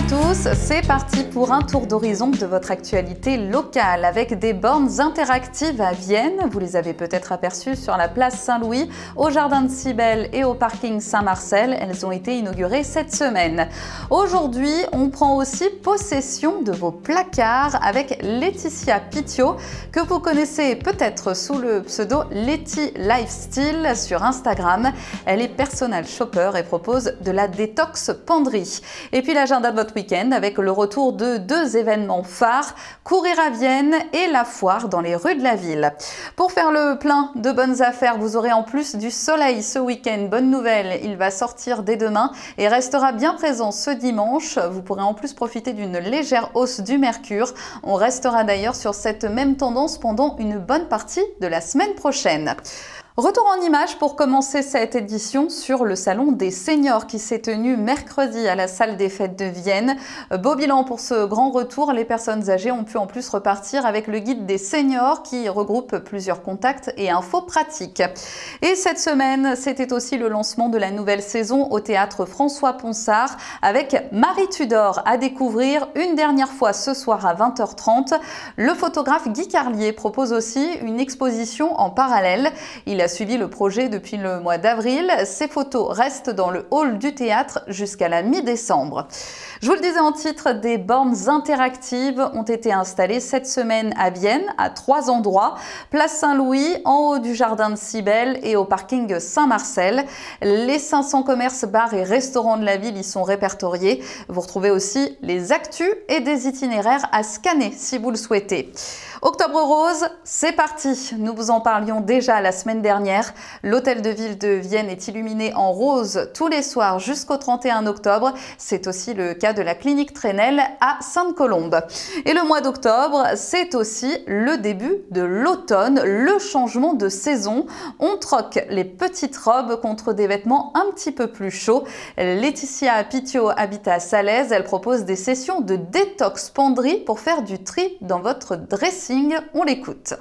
tous, c'est parti pour un tour d'horizon de votre actualité locale avec des bornes interactives à Vienne. Vous les avez peut-être aperçues sur la place Saint-Louis, au jardin de Cybèle et au parking Saint-Marcel. Elles ont été inaugurées cette semaine. Aujourd'hui, on prend aussi possession de vos placards avec Laetitia Pitio, que vous connaissez peut-être sous le pseudo Letty Lifestyle sur Instagram. Elle est personal shopper et propose de la détox penderie. Et puis l'agenda de votre week-end avec le retour de deux événements phares, Courir à Vienne et la foire dans les rues de la ville. Pour faire le plein de bonnes affaires, vous aurez en plus du soleil ce week-end. Bonne nouvelle, il va sortir dès demain et restera bien présent ce dimanche. Vous pourrez en plus profiter d'une légère hausse du mercure. On restera d'ailleurs sur cette même tendance pendant une bonne partie de la semaine prochaine. Retour en images pour commencer cette édition sur le salon des seniors qui s'est tenu mercredi à la salle des fêtes de Vienne. Beau bilan pour ce grand retour, les personnes âgées ont pu en plus repartir avec le guide des seniors qui regroupe plusieurs contacts et infos pratiques. Et cette semaine, c'était aussi le lancement de la nouvelle saison au théâtre François Ponsard avec Marie Tudor à découvrir une dernière fois ce soir à 20h30. Le photographe Guy Carlier propose aussi une exposition en parallèle. Il a suivi le projet depuis le mois d'avril. Ces photos restent dans le hall du théâtre jusqu'à la mi-décembre. Je vous le disais en titre, des bornes interactives ont été installées cette semaine à Vienne, à 3 endroits. Place Saint-Louis, en haut du jardin de Cybèle et au parking Saint-Marcel. Les 500 commerces, bars et restaurants de la ville y sont répertoriés. Vous retrouvez aussi les actus et des itinéraires à scanner si vous le souhaitez. Octobre Rose, c'est parti. Nous vous en parlions déjà la semaine dernière. L'hôtel de ville de Vienne est illuminé en rose tous les soirs jusqu'au 31 octobre. C'est aussi le cas de la clinique Trenel à Sainte-Colombe. Et le mois d'octobre, c'est aussi le début de l'automne, le changement de saison. On troque les petites robes contre des vêtements un petit peu plus chauds. Laetitia Pitio habite à Salaise. Elle propose des sessions de détox penderie pour faire du tri dans votre dressing. On l'écoute.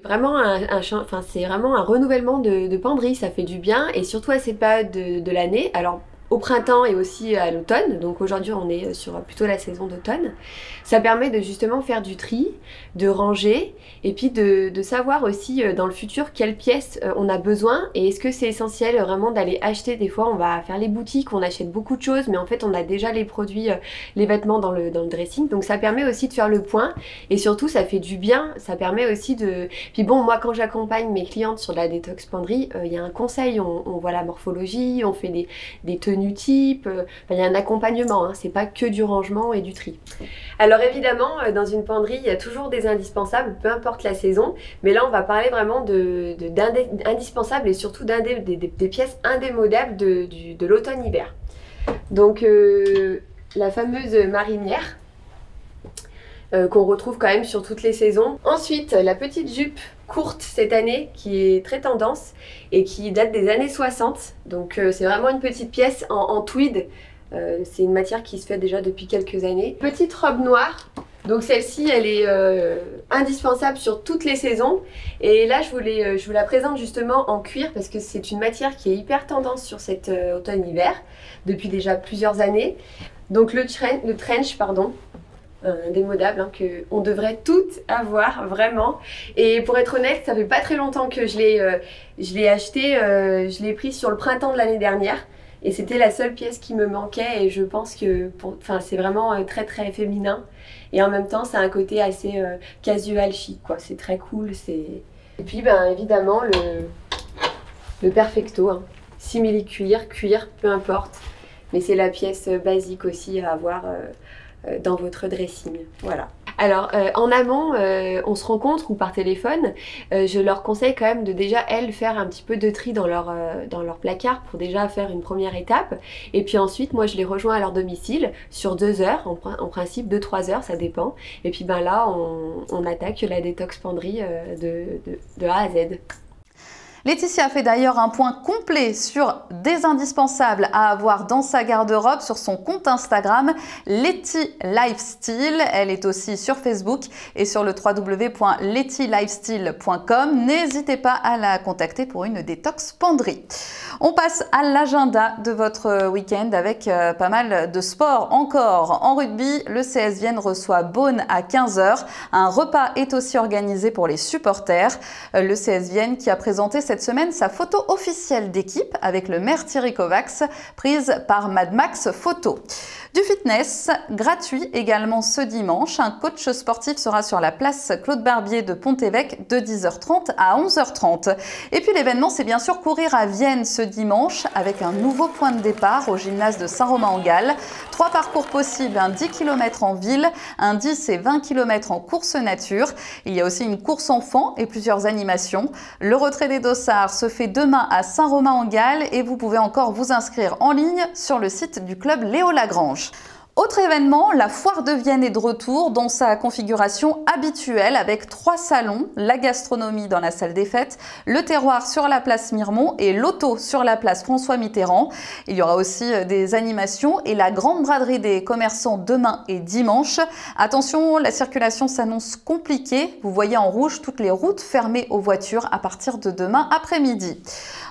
C'est vraiment un renouvellement de penderie, ça fait du bien et surtout à cette période de l'année. Alors au printemps et aussi à l'automne, donc aujourd'hui on est sur plutôt la saison d'automne. Ça permet de justement faire du tri, de ranger et puis de savoir aussi dans le futur quelles pièces on a besoin et est-ce que c'est essentiel vraiment d'aller acheter. Des fois on va faire les boutiques, on achète beaucoup de choses mais en fait on a déjà les produits, les vêtements dans le dressing, donc ça permet aussi de faire le point et surtout ça fait du bien, ça permet aussi de... Puis bon, moi quand j'accompagne mes clientes sur la détox penderie, il y a un conseil, on voit la morphologie, on fait des tenues type, il y a un accompagnement, hein, c'est pas que du rangement et du tri. Alors évidemment, dans une penderie, il y a toujours des indispensables, peu importe la saison, mais là on va parler vraiment d'indispensables et surtout des pièces indémodables de l'automne-hiver. Donc la fameuse marinière, qu'on retrouve quand même sur toutes les saisons. Ensuite, la petite jupe courte cette année qui est très tendance et qui date des années 60. Donc c'est vraiment une petite pièce en tweed. C'est une matière qui se fait déjà depuis quelques années. Petite robe noire. Donc celle-ci, elle est indispensable sur toutes les saisons. Et là, je vous la présente justement en cuir parce que c'est une matière qui est hyper tendance sur cet automne-hiver depuis déjà plusieurs années. Donc le trench, pardon. Indémodable, hein, qu'on devrait toutes avoir vraiment. Et pour être honnête, ça fait pas très longtemps que je l'ai acheté, je l'ai pris sur le printemps de l'année dernière et c'était la seule pièce qui me manquait et je pense que c'est vraiment très très féminin et en même temps c'est un côté assez casual chic quoi, c'est très cool. Et puis ben évidemment le perfecto, hein. Simili cuir, peu importe, mais c'est la pièce basique aussi à avoir dans votre dressing. Voilà. Alors en amont, on se rencontre ou par téléphone, je leur conseille quand même de déjà elles faire un petit peu de tri dans leur placard pour déjà faire une première étape et puis ensuite moi je les rejoins à leur domicile sur 2 heures, en principe 2-3 heures ça dépend et puis ben là on attaque la détox penderie de A à Z. Laetitia fait d'ailleurs un point complet sur des indispensables à avoir dans sa garde-robe sur son compte Instagram Leti Lifestyle. Elle est aussi sur Facebook et sur le www.letylifestyle.com. N'hésitez pas à la contacter pour une détox penderie. On passe à l'agenda de votre week-end avec pas mal de sport encore. En rugby, le CS Vienne reçoit Beaune à 15h. Un repas est aussi organisé pour les supporters. Le CS Vienne qui a présenté cette semaine sa photo officielle d'équipe avec le maire Thierry Kovacs, prise par Mad Max Photo. Du fitness gratuit également ce dimanche. Un coach sportif sera sur la place Claude Barbier de Pont-Évêque de 10h30 à 11h30. Et puis l'événement, c'est bien sûr courir à Vienne ce dimanche avec un nouveau point de départ au gymnase de Saint-Romain-en-Galles. 3 parcours possibles, un 10 km en ville, un 10 et 20 km en course nature. Il y a aussi une course enfant et plusieurs animations. Le retrait des dossards se fait demain à Saint-Romain-en-Galles et vous pouvez encore vous inscrire en ligne sur le site du club Léo Lagrange. Autre événement, la foire de Vienne est de retour dans sa configuration habituelle avec 3 salons, la gastronomie dans la salle des fêtes, le terroir sur la place Mirmont et l'auto sur la place François Mitterrand. Il y aura aussi des animations et la grande braderie des commerçants demain et dimanche. Attention, la circulation s'annonce compliquée. Vous voyez en rouge toutes les routes fermées aux voitures à partir de demain après-midi.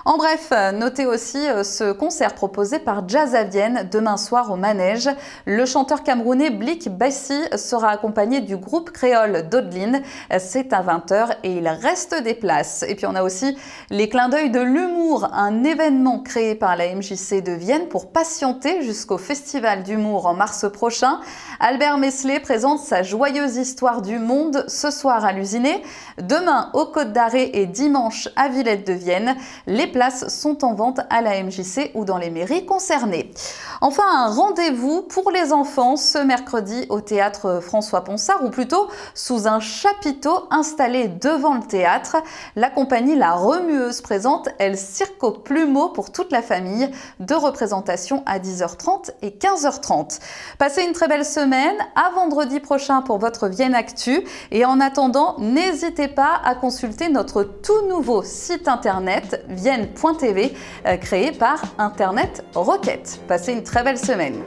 En bref, notez aussi ce concert proposé par Jazz à Vienne demain soir au Manège. Le chanteur camerounais Blik Bassi sera accompagné du groupe créole Dodeline. C'est à 20h et il reste des places. Et puis on a aussi les clins d'œil de l'humour, un événement créé par la MJC de Vienne pour patienter jusqu'au Festival d'humour en mars prochain. Albert Mesley présente sa joyeuse histoire du monde ce soir à l'Usiné, demain aux Côtes d'Arrée et dimanche à Villette de Vienne. Les places sont en vente à la MJC ou dans les mairies concernées. Enfin, un rendez-vous pour les enfants ce mercredi au théâtre François Ponsard, ou plutôt sous un chapiteau installé devant le théâtre. La compagnie La Remueuse présente El Circo Plumeau pour toute la famille, 2 représentations à 10h30 et 15h30. Passez une très belle semaine, à vendredi prochain pour votre Vienne Actu et en attendant, n'hésitez pas à consulter notre tout nouveau site internet vienne.tv créé par Internet Rocket. Passez une très belle semaine.